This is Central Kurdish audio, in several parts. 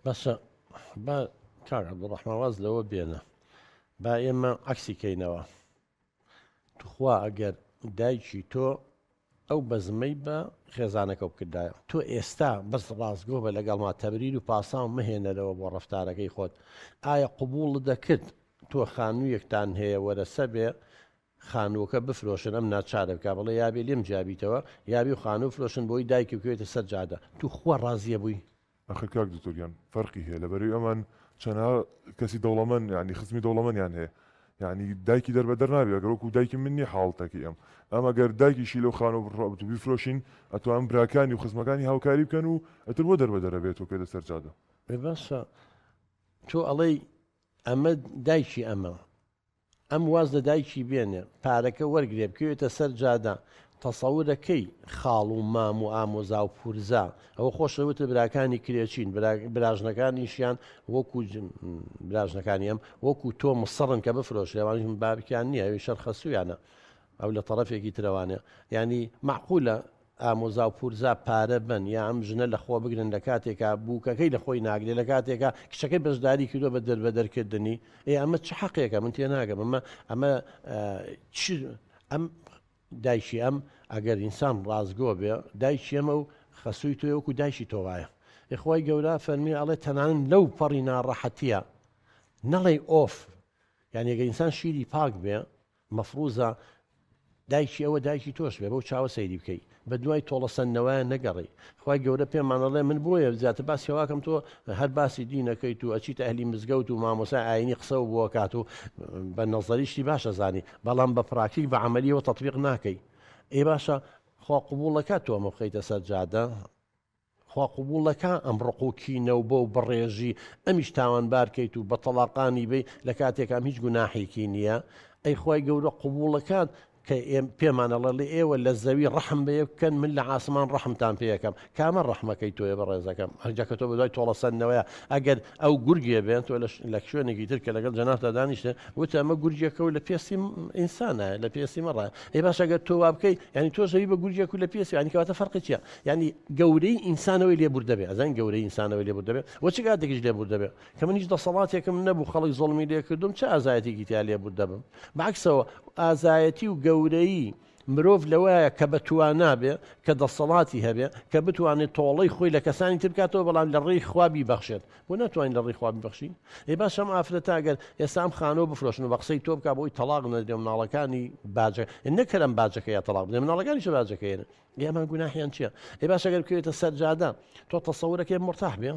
باشە با کاک عەبدوڵڕەحمان واز لەوە بێنە با ئێمە عەکسی کەینەوە توخوا ئەگەر دایکی تۆ ئەو بەزمەی بە خێزانەکە بکردایە تۆ ئێستا بەس ڕاستگۆ بە لەگەڵ ما تەبریر و پاساو مهێنەرەوە بۆ ڕەفتارەکەی خۆت ئایا قبوڵ دەکرد تۆ خانوویەکتان هەیە وەرەسە بێ خانووەکە بفرۆشن ئەم ناچارە بکە بڵێ یابێ لێم جابیتەوە یابی و خانوو فرۆشن بۆی دایکی بکەوێتە سەر جادە تو خوا ڕازیە بووی ئەخە کاک دکتۆریان فەرقی هەیە لەبەرەوەی ئەمان چەندها کەسی دەوڵەمەند ینی خزمی دەوڵەمەندیان هەیە یعنی دایکی دەربەدەر نابێت ئەگەر وەکو دایکی من نیە حاڵەتەکەی ئەم ئەگەر دایکیشی لەو خانەوە بیفرۆشین ئەتوان براکانی و خزمەکانی هاوکاری بکەن و ئەتر بۆ دەربەدەرە بێتەوە پێدە سەر جادە باشە تۆ ئەڵێ ئەمە دایکی ئەم واز لە دایکی بێنێ پارەکە وەرگێ بکەوێتە سەر جادە تەسەورەکەی خاڵ و مام و ئامۆزا و پورزا ئەوە خۆشەوتە براکانی کرێچین براژنەکانیشیان وەکو براژنەکانی ئەم وەکو تۆ مسەڕن کە بفرۆش لێوانش بابکیان نییە ئەوی شەرخەسوویانە ئەو لە تەڕەفێکی ترەوانێ ینی معقولە ئامۆزا و پورزا پارە بن یا ئەم ژنە لە خۆ بگرن لە کاتێکا بووکەکەی لە خۆی ناگرێت لە کاتێکا کچەکەی بەشداری کردو بە دەربەدەرکردنی ئەمە چ حەقێکە من تێ ناگەم ئەمە ئەم دایکی ئەم ئەگەر ئینسان ڕازگۆ بێ دایکی ئەمە و خەسووی تۆ وەکو دایکی تۆ وایە ئەخوای گەورە فەرمی ئەڵێ تەنانن لەو پەڕی ناڕەحەتیە نەڵێ ئۆف یعنی ئەگەر ئینسان شیری پاک بێ مەفروزە دایکی ئەوە دایکی تۆش بێ بەو چاوە سەیری بکەی بە دوای تۆڵەسەندنەوەیان نەگەڕی خی گەورە پێمانەڵێ من بۆیە زیاتر باسی هەواکەم تۆ هەر باسی دینەکەیت و ئەچیتە ئەهلی مزگەوت و مامۆسای ئاینی قسە و بۆ کات و بە نەزەریشتی باشە زانی بەڵام بە پراکتیک بە عملیەوە تەطبیق ناکەی ئێ باشە خوا قبوڵەکە تۆ ئەمە بخەیتە سەر جادە خوا قبوڵەکە ئەم ڕقوکینە و بۆ و بەڕێژی ئەمیش تاوانبار کەیت و بە تەڵاقانی بێ لە کاتێکام هیچ گوناحێکی نییە ئەی خی گەورە قبوڵەکان کە پێمانەڵێ ئێوە لە زەوی ڕەحم بێ بکەن من لە ئاسمان ڕەحمتان پێەکەم کامە ڕەحمەکەی تۆیە بە ڕێزەکەم هەرجاکە تۆ بەدوای تۆڵەسەندنەوەیە ئەگەر ئەو گورگێ بێن تۆ لە شوێنێکی تر کە لەگەڵ جەناتە دانیشتە وتە ئەمە گورجێکە و لە پێسی ئینسانە لە پێسی مەڕە ئێ باش ئەگەر تۆ وا بکەی ینی تۆ زەوی بە گورجێک و لە پێسی ینی کەواتە فەرقی چییە ینی گەورەی ئینسانەوەی لێبور دەبێ ئەزان گەورەی ئینسانەوەی لێبور دەبێت وە چ کاتێکیش لێبور دەبێت کە من هیچ دەسەڵاتێکم نەبوو خەڵک زۆڵمی لێ کردوم چه ئازایەتێکی تیا لێبور دەبم بەعکسەوە ئازایەتی و گەورەی مرۆڤ لەوەیە کە بەتوان نابێ کە دەسەڵاتی هەبێ کە بتوانێت تۆڵەی خۆی لە کەسانی تر بکاتەوە بەڵام لە ڕێی خوابی بەخشێت بۆ ناتوانین لە ڕێی خوابی بەخشی ئێ باش ئەم ئافرەتە ئەگەر ئێستا ئەم خانەوە بفرۆشن و بە قسەی تۆ بکە بۆی تەلاق نەدرێ مناڵەکانی باجە نەکەرم باجەکە یا تەلاق بدێ مناڵەکانیش باجەکەیەنە ئێمە گوناحیان چییە ئێ باش ئەگەر بکەوێتە سەر جادە تۆ تەسەورەکەی مرتاح بێ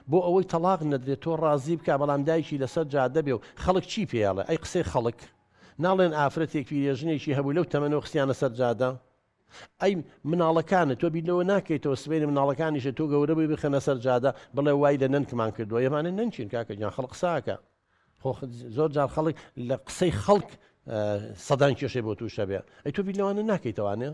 بۆ ئەوەی تەلاق نەدرێت تۆ ڕازی بکە بەڵام دایکی لەسەر جادە بێ و خەڵک چی پێیاڵێ ئەی قسەی خەڵک ناڵێن ئافرەتێکی ێژنێکی هەبوو لەو تەمەنەوە خستیانە سەر جادە ئەی مناڵەکانە تۆ بیلەوە ناکەیتەوە سبەی مناڵەکانیشە تۆ گەورە بووی بخەنە سەر جادە بڵێ وای لە نەنکمان کردووە ئێمانە نەنچین کاکە جان خەڵق قساکە زۆر جار خەڵک لە قسەی خەڵک سەدان کێشەی بۆ تووشە بێ ئەی تۆ بیلەوانە ناکەیتەوانێ